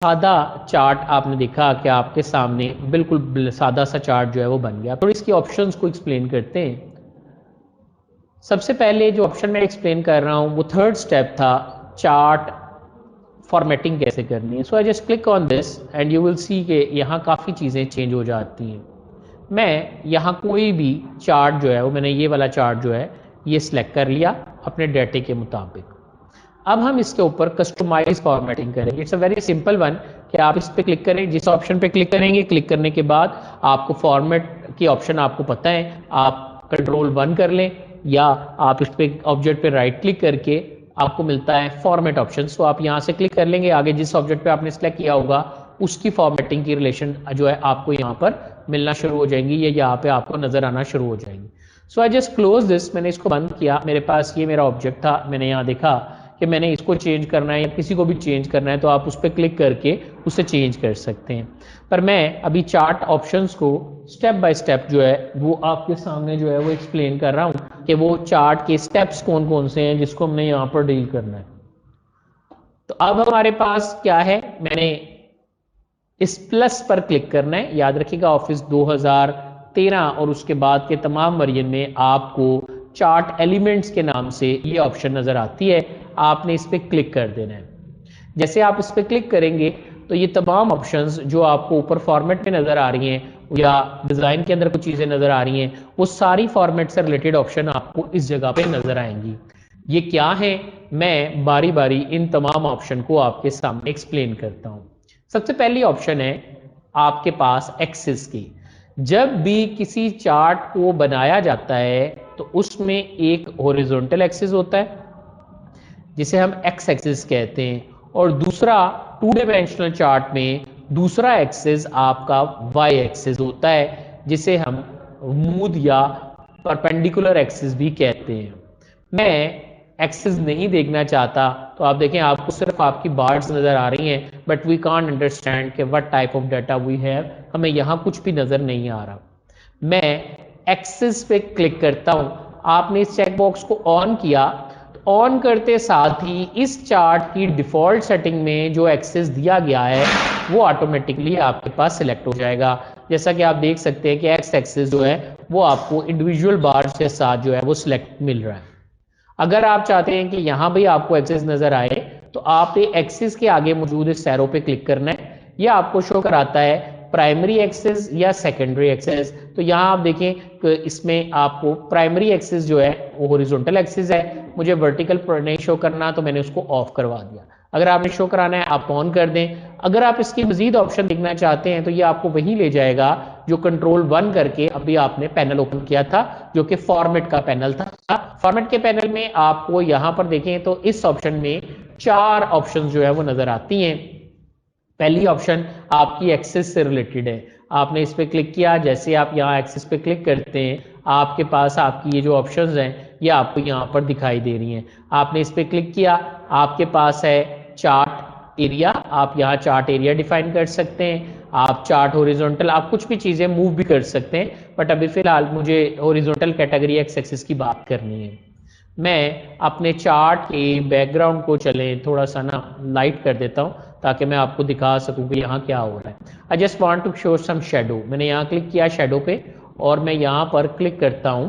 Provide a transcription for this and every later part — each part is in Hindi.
सादा चार्ट आपने देखा कि आपके सामने बिल्कुल सादा सा चार्ट जो है वो बन गया। थोड़ी इसकी ऑप्शंस को एक्सप्लेन करते हैं। सबसे पहले जो ऑप्शन मैं एक्सप्लेन कर रहा हूँ वो थर्ड स्टेप था, चार्ट फॉर्मेटिंग कैसे करनी है। So I just click on this and you will see कि यहाँ काफ़ी चीज़ें चेंज हो जाती हैं। मैं यहाँ कोई भी चार्ट जो है वो मैंने ये वाला चार्ट जो है ये सिलेक्ट कर लिया अपने डाटे के मुताबिक। अब हम इसके ऊपर कस्टमाइज फॉर्मेटिंग करेंगे। It's a very simple one कि आप इस पर क्लिक करें, जिस ऑप्शन पे क्लिक करेंगे, क्लिक करने के बाद आपको फॉर्मेट की ऑप्शन आपको पता है, आप कंट्रोल 1 कर लें या आप इस पे ऑब्जेक्ट पे राइट क्लिक करके आपको मिलता है फॉर्मेट ऑप्शन। तो आप यहाँ से क्लिक कर लेंगे, आगे जिस ऑब्जेक्ट पे आपने सिलेक्ट किया होगा उसकी फॉर्मेटिंग की रिलेशन जो है आपको यहाँ पर मिलना शुरू हो जाएंगी या यहाँ पे आपको नजर आना शुरू हो जाएंगी। सो आई जस्ट क्लोज दिस, मैंने इसको बंद किया। मेरे पास ये मेरा ऑब्जेक्ट था, मैंने यहाँ देखा कि मैंने इसको चेंज करना है या किसी को भी चेंज करना है तो आप उस पर क्लिक करके उसे चेंज कर सकते हैं। पर मैं अभी चार्ट ऑप्शंस को स्टेप बाय स्टेप जो है वो आपके सामने जो है वो एक्सप्लेन कर रहा हूँ कि वो चार्ट के स्टेप्स कौन कौन से हैं जिसको हमने यहाँ पर डील करना है। तो अब हमारे पास क्या है, मैंने इस प्लस पर क्लिक करना है। याद रखिएगा ऑफिस 2013 और उसके बाद के तमाम वर्जन में आपको चार्ट एलिमेंट्स के नाम से ये ऑप्शन नजर आती है, आपने इस पर क्लिक कर देना है। जैसे आप इस पर क्लिक करेंगे तो ये तमाम ऑप्शंस जो आपको ऊपर फॉर्मेट में नजर आ रही हैं या डिजाइन के अंदर कुछ चीजें नजर आ रही हैं, वो सारी फॉर्मेट से रिलेटेड ऑप्शन आपको इस जगह पे नजर आएंगी। ये क्या है, मैं बारी बारी इन तमाम ऑप्शन को आपके सामने एक्सप्लेन करता हूं। सबसे पहली ऑप्शन है आपके पास एक्सिस की। जब भी किसी चार्ट को बनाया जाता है तो उसमें एक हॉरिजॉन्टल एक्सिस होता है जिसे हम एक्स एक्सिस कहते हैं, और दूसरा 2 डायमेंशनल चार्ट में दूसरा एक्सिस आपका वाई एक्सिस होता है जिसे हम मूड या परपेंडिकुलर एक्सिस भी कहते हैं। मैं एक्सिस नहीं देखना चाहता तो आप देखें आपको सिर्फ आपकी बार्स नजर आ रही हैं, बट वी कांट अंडरस्टैंड कि what type of data we have, हमें यहाँ कुछ भी नजर नहीं आ रहा। मैं एक्सिस पे क्लिक करता हूं, आपने इस चेकबॉक्स को ऑन किया, ऑन करते साथ ही इस चार्ट की डिफॉल्ट सेटिंग में जो एक्सेस दिया गया है वो ऑटोमेटिकली आपके पास सिलेक्ट हो जाएगा। जैसा कि आप देख सकते हैं कि एक्स एक्सेस जो है वो आपको इंडिविजुअल बार्स के साथ जो है वो सिलेक्ट मिल रहा है। अगर आप चाहते हैं कि यहाँ भी आपको एक्सेस नजर आए तो आप एक्सेस के आगे मौजूद इस एरो पे क्लिक करना है। यह आपको शो कराता है प्राइमरी एक्सेस या सेकेंडरी एक्सेस। तो यहाँ आप देखें कि इसमें आपको प्राइमरी एक्सेस जो है वो हॉरिजॉन्टल एक्सेस है, मुझे वर्टिकल नहीं शो करना तो मैंने उसको ऑफ करवा दिया। अगर आपने शो कराना है आप ऑन कर दें। अगर आप इसकी मजीद ऑप्शन देखना चाहते हैं तो ये आपको वहीं ले जाएगा जो कंट्रोल 1 करके अभी आपने पैनल ओपन किया था जो कि फॉर्मेट का पैनल था। फॉर्मेट के पैनल में आपको यहाँ पर देखें तो इस ऑप्शन में 4 ऑप्शन जो है वो नजर आती हैं। पहली ऑप्शन आपकी एक्सेस से रिलेटेड है, आपने इस पर क्लिक किया, जैसे आप यहाँ एक्सेस पे क्लिक करते हैं आपके पास आपकी ये जो ऑप्शंस हैं ये आपको यहाँ पर दिखाई दे रही हैं। आपने इस पर क्लिक किया, आपके पास है चार्ट एरिया, आप यहाँ चार्ट एरिया डिफाइन कर सकते हैं। आप चार्ट हॉरिजॉन्टल, आप कुछ भी चीज़ें मूव भी कर सकते हैं, बट अभी फिलहाल मुझे हॉरिजॉन्टल कैटेगरी एक्स एक्सिस की बात करनी है। मैं अपने चार्ट के बैकग्राउंड को चलें थोड़ा सा ना लाइट कर देता हूँ ताकि मैं आपको दिखा सकूँ कि यहाँ क्या हो रहा है। I just want to show some shadow, मैंने यहाँ क्लिक किया शेडो पे और मैं यहाँ पर क्लिक करता हूँ।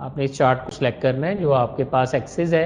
आपने इस चार्ट को सिलेक्ट करना है जो आपके पास एक्सिस है,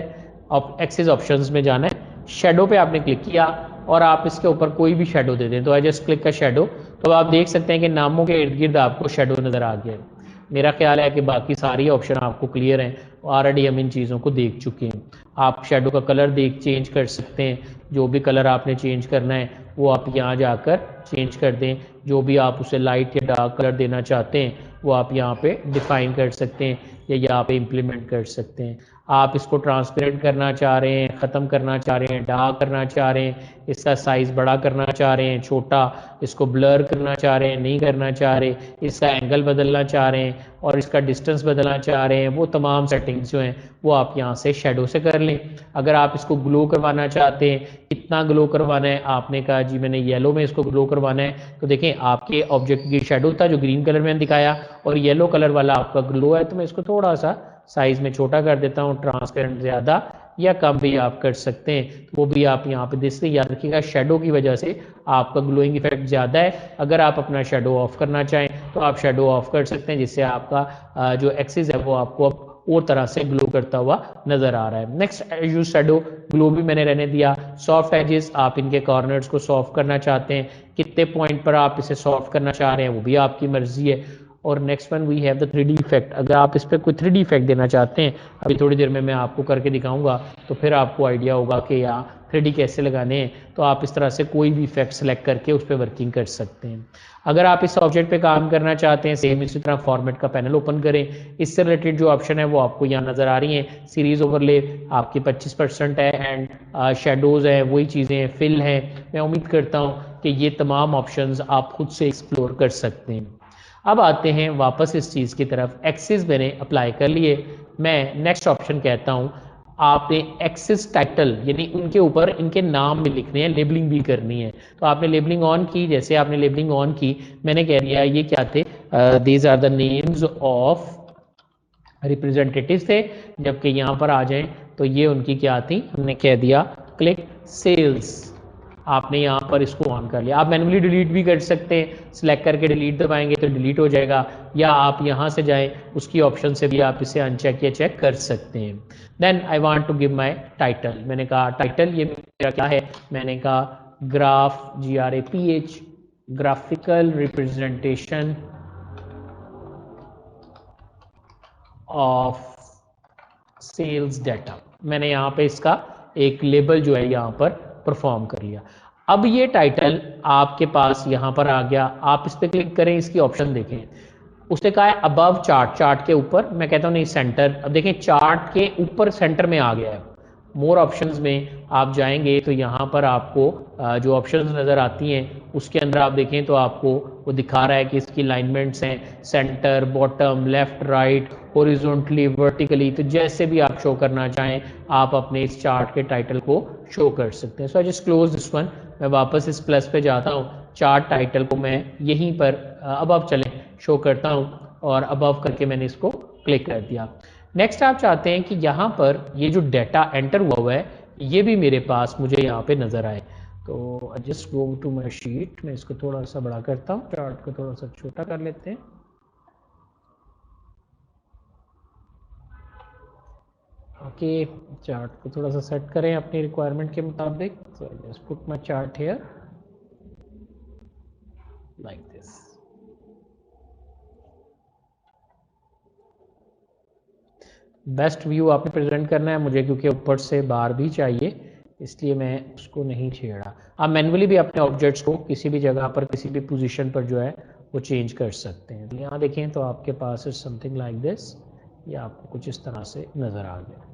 एक्सिस ऑप्शंस में जाना है, शेडो पे आपने क्लिक किया और आप इसके ऊपर कोई भी शेडो दे दें। तो आई जस्ट क्लिक का शेडो, तो आप देख सकते हैं कि नामों के इर्द गिर्द आपको शेडो नजर आ गया है। मेरा ख्याल है कि बाकी सारी ऑप्शन आपको क्लियर हैं, ऑलरेडी हम इन चीज़ों को देख चुके हैं। आप शेडो का कलर देख चेंज कर सकते हैं, जो भी कलर आपने चेंज करना है वो आप यहाँ जाकर चेंज कर दें। जो भी आप उसे लाइट या डार्क कलर देना चाहते हैं वो आप यहाँ पे डिफाइन कर सकते हैं या यहाँ पे इम्प्लीमेंट कर सकते हैं। आप इसको ट्रांसपेरेंट करना चाह रहे हैं, ख़त्म करना चाह रहे हैं, डार्क करना चाह रहे हैं, इसका साइज़ बड़ा करना चाह रहे हैं, छोटा, इसको ब्लर करना चाह रहे हैं, नहीं करना चाह रहे, इसका एंगल बदलना चाह रहे हैं और इसका डिस्टेंस बदलना चाह रहे हैं, वो तमाम सेटिंग्स जो हैं वो आप यहाँ से शेडो से कर लें। अगर आप इसको ग्लो करवाना चाहते हैं, कितना ग्लो करवाना है, आपने कहा जी मैंने येलो में इसको ग्लो करवाना है, तो देखें आपके ऑब्जेक्ट की शेडो था जो ग्रीन कलर में दिखाया और येलो कलर वाला आपका ग्लो है। तो मैं इसको थोड़ा सा साइज में छोटा कर देता हूँ, ट्रांसपेरेंट ज़्यादा या कम भी आप कर सकते हैं, तो वो भी आप यहाँ पे देख सकते हैं। याद रखिएगा शेडो की वजह से आपका ग्लोइंग इफेक्ट ज़्यादा है। अगर आप अपना शेडो ऑफ करना चाहें तो आप शेडो ऑफ कर सकते हैं, जिससे आपका जो एक्सिस है वो आपको अब और तरह से ग्लो करता हुआ नजर आ रहा है। नेक्स्ट यूज शेडो, ग्लो भी मैंने रहने दिया। सॉफ्ट एजेस, आप इनके कॉर्नर्स को सॉफ्ट करना चाहते हैं, कितने पॉइंट पर आप इसे सॉफ्ट करना चाह रहे हैं वो भी आपकी मर्जी है। और next one we have the 3D effect, अगर आप इस पर कोई 3D इफेक्ट देना चाहते हैं, अभी थोड़ी देर में मैं आपको करके दिखाऊंगा, तो फिर आपको आइडिया होगा कि यहाँ 3D कैसे लगाने हैं। तो आप इस तरह से कोई भी इफेक्ट सेलेक्ट करके उस पर वर्किंग कर सकते हैं। अगर आप इस ऑब्जेक्ट पे काम करना चाहते हैं, सेम इसी तरह फॉर्मेट का पैनल ओपन करें। इससे रिलेटेड जो ऑप्शन है वो आपको यहाँ नजर आ रही हैं। सीरीज ओवरले आपकी 25% है, एंड शेडोज है, वही चीज़ें फिल हैं। मैं उम्मीद करता हूँ कि ये तमाम ऑप्शंस आप खुद से एक्सप्लोर कर सकते हैं। अब आते हैं वापस इस चीज़ की तरफ। एक्सिस मैंने अप्लाई कर लिए, मैं नेक्स्ट ऑप्शन कहता हूँ आपने एक्सिस टाइटल, यानी उनके ऊपर इनके नाम भी लिखने हैं, लेबलिंग भी करनी है। तो आपने लेबलिंग ऑन की, जैसे आपने लेबलिंग ऑन की, मैंने कह दिया ये क्या थे, these are the names of representatives थे। जबकि यहाँ पर आ जाएं तो ये उनकी क्या थी, हमने कह दिया क्लिक सेल्स। आपने यहाँ पर इसको ऑन कर लिया। आप मैन्युअली डिलीट भी कर सकते हैं, सिलेक्ट करके डिलीट दबाएंगे तो डिलीट हो जाएगा, या आप यहाँ से जाएं उसकी ऑप्शन से भी आप इसे अनचेक या चेक कर सकते हैं। Then I want to give my title, मैंने कहा टाइटल ये मेरा क्या है, मैंने कहा graph, GRAPH, graphical representation of sales data. मैंने यहाँ पे इसका एक लेबल जो है यहाँ पर परफॉर्म कर लिया। अब ये टाइटल आपके पास यहाँ पर आ गया, आप इस पर क्लिक करें, इसकी ऑप्शन देखें, उसने कहा है अबव चार्ट, चार्ट के ऊपर, मैं कहता हूँ नहीं सेंटर। अब देखें चार्ट के ऊपर सेंटर में आ गया है। मोर ऑप्शंस में आप जाएंगे तो यहाँ पर आपको जो ऑप्शंस नज़र आती हैं उसके अंदर आप देखें तो आपको वो दिखा रहा है कि इसकी लाइनमेंट्स हैं, centre, bottom, left, right, horizontally, vertically. तो जैसे भी आप शो करना चाहें आप अपने इस चार्ट के टाइटल को शो कर सकते हैं। So I just close this one. मैं वापस इस प्लस पे जाता हूँ, चार्ट टाइटल को मैं यहीं पर अब चलें शो करता हूँ, और अबव करके मैंने इसको क्लिक कर दिया। नेक्स्ट आप चाहते हैं कि यहाँ पर ये जो डाटा एंटर हुआ है ये भी मेरे पास मुझे यहाँ पे नजर आए। तो just go to my sheet, मैं इसको थोड़ा सा बड़ा करता हूँ, चार्ट को थोड़ा सा छोटा कर लेते हैं। ओके, चार्ट को थोड़ा सा सेट करें अपनी रिक्वायरमेंट के मुताबिक। So just put my chart here like this. Best view आपने प्रेजेंट करना है मुझे, क्योंकि ऊपर से बार भी चाहिए, इसलिए मैं उसको नहीं छेड़ा। आप मैन्युअली भी अपने ऑब्जेक्ट्स को किसी भी जगह पर किसी भी पोजीशन पर जो है वो चेंज कर सकते हैं। यहाँ देखें तो आपके पास इज समथिंग लाइक दिस, ये आपको कुछ इस तरह से नज़र आ गया।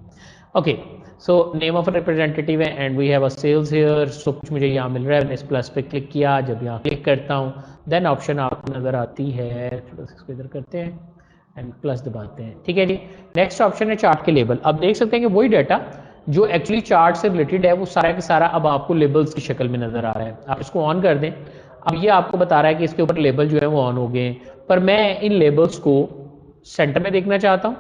Okay, so name of representative है and we have a sales here. सो कुछ मुझे यहाँ मिल रहा है, मैंने इस प्लस पे क्लिक किया, जब यहाँ क्लिक करता हूँ देन ऑप्शन आपको नज़र आती है, इसको इधर करते हैं एंड प्लस दबाते हैं। ठीक है जी, नेक्स्ट ऑप्शन है चार्ट के लेबल। अब देख सकते हैं कि वही डाटा जो एक्चुअली चार्ट से रिलेटेड है वो सारा का सारा अब आपको लेबल्स की शक्ल में नजर आ रहा है। आप इसको ऑन कर दें, अब ये आपको बता रहा है कि इसके ऊपर लेबल जो है वो ऑन हो गए हैं, पर मैं इन लेबल्स को सेंटर में देखना चाहता हूँ।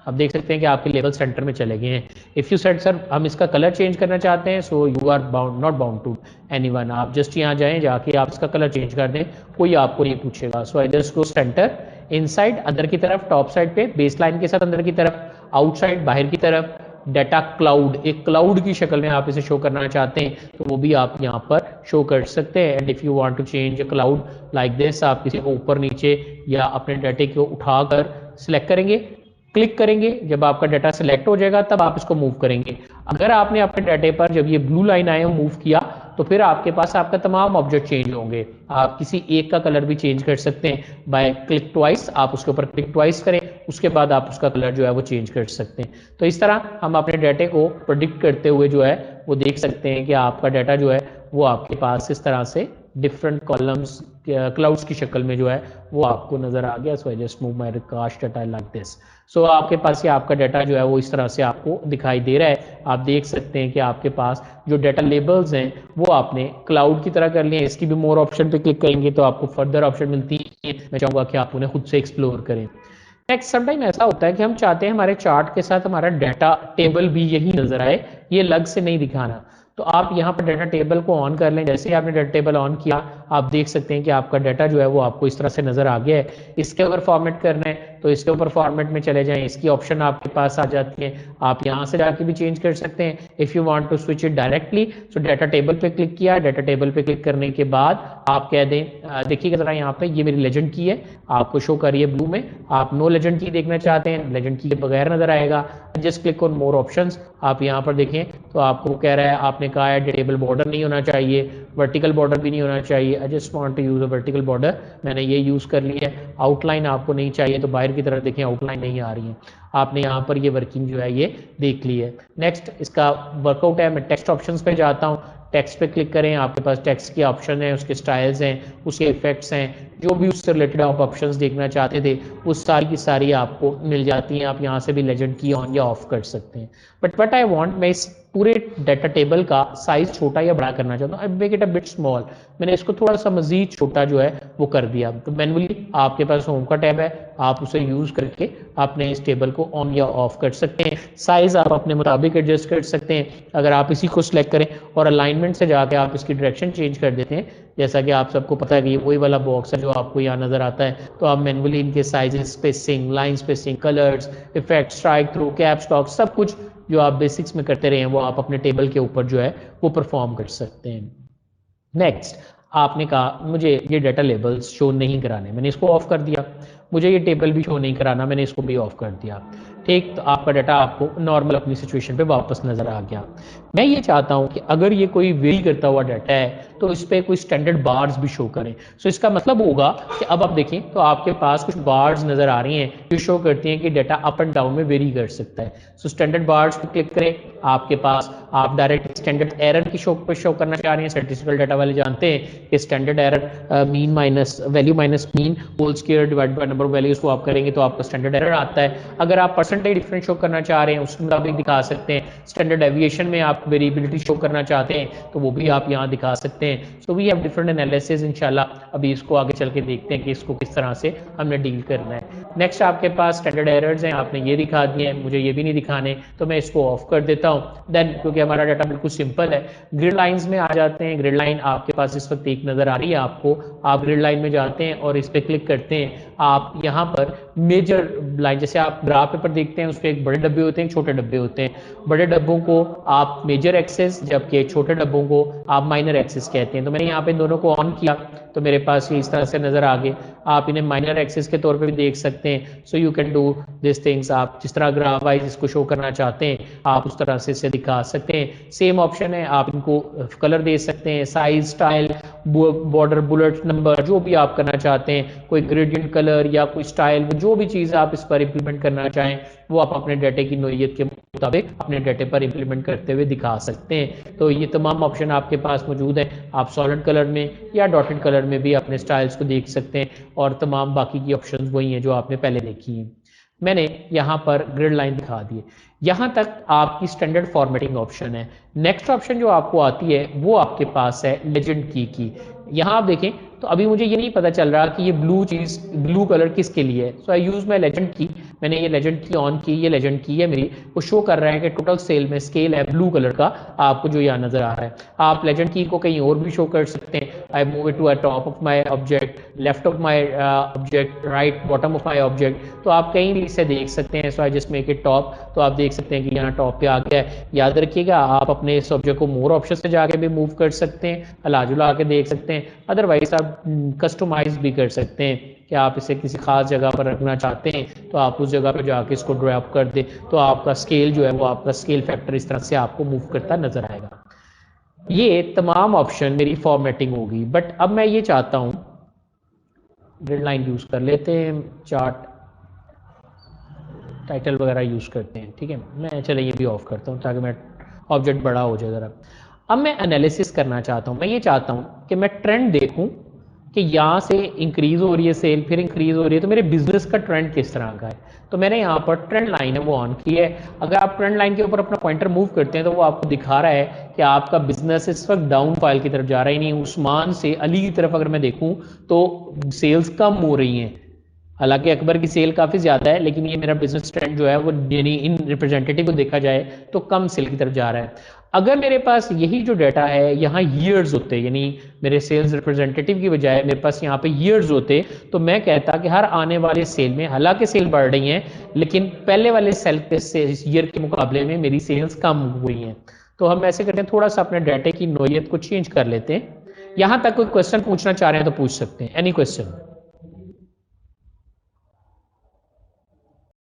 अब देख सकते हैं कि आपके लेबल सेंटर में चले गए हैं। इफ़ यू सेट सर हम इसका कलर चेंज करना चाहते हैं, so you are bound not bound to anyone, आप जस्ट यहाँ जाएं, जाके आप इसका कलर चेंज कर दें, कोई आपको नहीं पूछेगा। So I just go centre, inside अंदर की तरफ, टॉप साइड पे बेस लाइन के साथ अंदर की तरफ, आउटसाइड बाहर की तरफ, डाटा क्लाउड, एक क्लाउड की शक्ल में आप इसे शो करना चाहते हैं तो वो भी आप यहाँ पर शो कर सकते हैं। And if you want to change cloud like this, आप किसी को ऊपर नीचे या अपने डाटे को उठाकर सिलेक्ट करेंगे, क्लिक करेंगे, जब आपका डाटा सिलेक्ट हो जाएगा तब आप इसको मूव करेंगे। अगर आपने अपने डाटे पर जब ये ब्लू लाइन आए मूव किया तो फिर आपके पास आपका तमाम ऑब्जेक्ट चेंज होंगे। आप किसी एक का कलर भी चेंज कर सकते हैं बाय क्लिक ट्वाइस, आप उसके ऊपर क्लिक ट्वाइस करें, उसके बाद आप उसका कलर जो है वो चेंज कर सकते हैं। तो इस तरह हम अपने डाटे को प्रेडिक्ट करते हुए जो है वो देख सकते हैं कि आपका डाटा जो है वो आपके पास इस तरह से डिफरेंट कॉलम्स क्लाउड्स की शक्ल में जो है वो आपको नजर आ गया। So I just move my cast data like this. So आपके पास ये आपका डाटा जो है वो इस तरह से आपको दिखाई दे रहा है। आप देख सकते हैं कि आपके पास जो डाटा लेबल्स हैं वो आपने क्लाउड की तरह कर लिए हैं। इसकी भी मोर ऑप्शन पे क्लिक करेंगे तो आपको फर्दर ऑप्शन मिलती है, मैं चाहूंगा कि आप उन्हें खुद से एक्सप्लोर करें। नेक्स्ट समटाइम ऐसा होता है कि हम चाहते हैं हमारे चार्ट के साथ हमारा डाटा टेबल भी यही नजर आए, ये अलग से नहीं दिखाना। तो आप यहाँ पर डाटा टेबल को ऑन कर लें। जैसे ही आपने डाटा टेबल ऑन किया, आप देख सकते हैं कि आपका डाटा जो है वो आपको इस तरह से नजर आ गया है। इसके अगर फॉर्मेट करना है तो इसके ऊपर फॉर्मेट में चले जाएं, इसकी ऑप्शन आपके पास आ जाती है। आप यहाँ से जाके भी चेंज कर सकते हैं if you want to switch it directly. So data table पे क्लिक किया, डाटा टेबल पे क्लिक करने के बाद आप कह दें, देखिएगा जरा यहाँ पे ये मेरी लेजेंड की है, आपको शो कर रही है ब्लू में। आप नो लेजेंड की देखना चाहते हैं, लेजेंड की के बगैर नजर आएगा। Just click on more options. आप यहाँ पर देखें तो आपको कह रहा है, आपने कहा है टेबल बॉर्डर नहीं होना चाहिए, वर्टिकल बॉर्डर भी नहीं होना चाहिए। I just want to use a vertical border, मैंने ये यूज कर ली है। आउटलाइन आपको नहीं चाहिए तो बाहर की तरफ देखें, आउटलाइन नहीं आ रही है। आपने यहाँ पर ये वर्किंग जो है ये देख ली है। नेक्स्ट इसका वर्कआउट है, मैं टेक्स्ट ऑप्शंस पे जाता हूँ। टेक्स्ट पे क्लिक करें, आपके पास टेक्स्ट के ऑप्शन है, उसके स्टाइल्स हैं, उसके इफेक्ट्स हैं, जो भी उससे रिलेटेड आप ऑप्शंस देखना चाहते थे वो सारी की सारी आपको मिल जाती हैं। आप यहाँ से भी लेजेंड की ऑन या ऑफ कर सकते हैं। बट व्हाट आई वांट, मैं इस पूरे डाटा टेबल का साइज छोटा या बड़ा करना चाहता हूँ। I make it a bit small, मैंने इसको थोड़ा सा मजीद छोटा जो है वो कर दिया। तो मैनुअली आपके पास होम का टैब है, आप उसे यूज करके अपने इस टेबल को ऑन या ऑफ कर सकते हैं। साइज आप अपने मुताबिक एडजस्ट कर सकते हैं। अगर आप इसी को सिलेक्ट करें और अलाइनमेंट से जाके आप इसकी डायरेक्शन चेंज कर देते हैं, जैसा कि आप सबको पता है कि ये वही वाला बॉक्स है जो आपको यहाँ नजर आता है, तो आप मैनुअली इनके sizes, spacing, line spacing, colours, effect, strike through, caps lock, सब कुछ जो आप बेसिक्स में करते रहे हैं वो आप अपने टेबल के ऊपर जो है वो परफॉर्म कर सकते हैं। नेक्स्ट, आपने कहा मुझे ये डाटा लेबल्स शो नहीं कराने, मैंने इसको ऑफ कर दिया। मुझे ये टेबल भी शो नहीं कराना, मैंने इसको भी ऑफ कर दिया। ठीक, तो आपका डाटा आपको नॉर्मल अपनी सिचुएशन पे वापस नजर आ गया। मैं ये चाहता हूं कि अगर ये कोई वेरी करता हुआ डाटा है तो इस पर कोई स्टैंडर्ड बार्स भी शो करें। सो इसका मतलब होगा कि अब आप देखें तो आपके पास कुछ बार्स नजर आ रही हैं जो शो करती हैं कि डाटा अप एंड डाउन में वेरी कर सकता है। सो स्टैंडर्ड बार्स पर क्लिक करें, आपके पास आप डायरेक्ट स्टैंडर्ड एरर की शो करना चाह रहे हैं। स्टैटिस्टिकल डाटा वाले जानते हैं कि standard error mean minus value minus mean whole square divide by number of values को आप करेंगे तो आपका स्टैंडर्ड एरर आता है। अगर आप परसेंटेज डिफरेंस शो करना चाह रहे हैं उसके मुताबिक दिखा सकते हैं। स्टैंडर्ड डेविएशन में आप वेरिएबिलिटी शो करना चाहते हैं तो वो भी आप यहाँ दिखा सकते हैं। So we have different analysis. इंशाल्लाह अभी इसको आगे चल के देखते हैं कि इसको किस तरह से हमने डील करना है। नेक्स्ट आपके पास स्टैंडर्ड एरर्स हैं, आपने ये दिखा दिए हैं, मुझे ये भी नहीं दिखाने तो मैं इसको ऑफ कर देता हूँ। देन क्योंकि हमारा डाटा बिल्कुल सिंपल है, ग्रिड लाइंस में आ जाते हैं। ग्रिड लाइन आपके पास इस वक्त एक नजर आ रही है आपको, आप ग्रिड लाइन में जाते हैं और इस पर क्लिक करते हैं। आप यहाँ पर मेजर लाइन, जैसे आप ग्राफ पेपर देखते हैं उस पर एक बड़े डब्बे होते हैं, छोटे डब्बे होते हैं। बड़े डब्बों को आप मेजर एक्सेस, जबकि छोटे डब्बों को आप माइनर एक्सेस कहते हैं। तो मैंने यहाँ पे दोनों को ऑन किया तो मेरे पास ये इस तरह से नजर आ गए। आप इन्हें माइनर एक्सेस के तौर पे भी देख सकते हैं। So you can do this things, आप जिस तरह ग्राफ वाइज इसको शो करना चाहते हैं आप उस तरह से इसे दिखा सकते हैं। सेम ऑप्शन है, आप इनको कलर दे सकते हैं, size, style, border, bullet number, जो भी आप करना चाहते हैं, कोई ग्रेडियंट कलर या कोई स्टाइल, जो भी चीज़ आप इस पर इंप्लीमेंट करना चाहें वो आप अपने डाटे की नोयत के मुताबिक अपने डाटे पर इंप्लीमेंट करते हुए दिखा सकते हैं। तो ये तमाम ऑप्शन आपके पास मौजूद है। आप सॉलिड कलर में या डॉटेड कलर में भी अपने स्टाइल्स को देख सकते हैं और तमाम बाकी की ऑप्शंस वही हैं जो आपने पहले देखी हैं। मैंने यहाँ पर ग्रिड लाइन दिखा दी है। यहाँ तक आपकी स्टैंडर्ड फॉर्मेटिंग ऑप्शन है। नेक्स्ट ऑप्शन जो आपको आती है वो आपके पास है लेजेंड की। यहाँ आप देखें तो अभी मुझे ये नहीं पता चल रहा कि ये ब्लू चीज़, ब्लू कलर किसके लिए है। So I use my legend की, मैंने ये लेजेंड की ऑन की, ये लेजेंड की है मेरी, वो शो कर रहा है कि टोटल सेल में स्केल है ब्लू कलर का, आपको जो यहाँ नजर आ रहा है। आप लेजेंड की को कहीं और भी शो कर सकते हैं। I move it to top of my object, left of my object, right bottom of my object, तो आप कहीं भी इसे देख सकते हैं। So I just make it top, तो आप देख सकते हैं कि यहाँ टॉप पे आ गया है। याद रखिएगा आप अपने इस ऑब्जेक्ट को मोर ऑप्शन से जाके भी मूव कर सकते हैं, अलाजुला आके देख सकते हैं। अदरवाइज आप कस्टमाइज भी कर सकते हैं कि आप इसे किसी खास जगह पर रखना चाहते हैं तो आप उस जगह पर जाके इसको ड्रॉप कर दें तो आपका स्केल जो है वो आपका स्केल फैक्टर इस तरह से आपको मूव करता नजर आएगा। ये तमाम ऑप्शन मेरी फॉर्मेटिंग होगी। बट अब मैं ये चाहता हूँ, ग्रिड लाइन यूज कर लेते हैं, चार्ट टाइटल वगैरह यूज करते हैं, ठीक है। मैं चले ये भी ऑफ करता हूँ ताकि मैं ऑब्जेक्ट बड़ा हो जाए ज़रा। अब मैं एनालिसिस करना चाहता हूँ। मैं ये चाहता हूँ कि मैं ट्रेंड देखूँ कि यहाँ से इंक्रीज हो रही है सेल, फिर इंक्रीज हो रही है, तो मेरे बिजनेस का ट्रेंड किस तरह का है। तो मैंने यहाँ पर ट्रेंड लाइन है वो ऑन की है। अगर आप ट्रेंड लाइन के ऊपर अपना पॉइंटर मूव करते हैं तो वो आपको दिखा रहा है कि आपका बिजनेस इस वक्त डाउन फाइल की तरफ जा रहा है। नहीं, उस्मान से अली की तरफ अगर मैं देखूँ तो सेल्स कम हो रही हैं। हालांकि अकबर की सेल काफ़ी ज़्यादा है, लेकिन ये मेरा बिजनेस ट्रेंड जो है वो यानी इन रिप्रेजेंटेटिव को देखा जाए तो कम सेल की तरफ जा रहा है। अगर मेरे पास यही जो डाटा है यहाँ ईयर्स होते, यानी मेरे सेल्स रिप्रेजेंटेटिव की बजाय मेरे पास यहाँ पे ईयर्स होते, तो मैं कहता कि हर आने वाले सेल में, हालांकि सेल बढ़ रही हैं, लेकिन पहले वाले सेल के ईयर के मुकाबले में मेरी सेल्स कम हुई हैं। तो हम ऐसे करते हैं, थोड़ा सा अपने डाटे की नोयत को चेंज कर लेते हैं। यहाँ तक कोई क्वेश्चन पूछना चाह रहे हैं तो पूछ सकते हैं। Any question?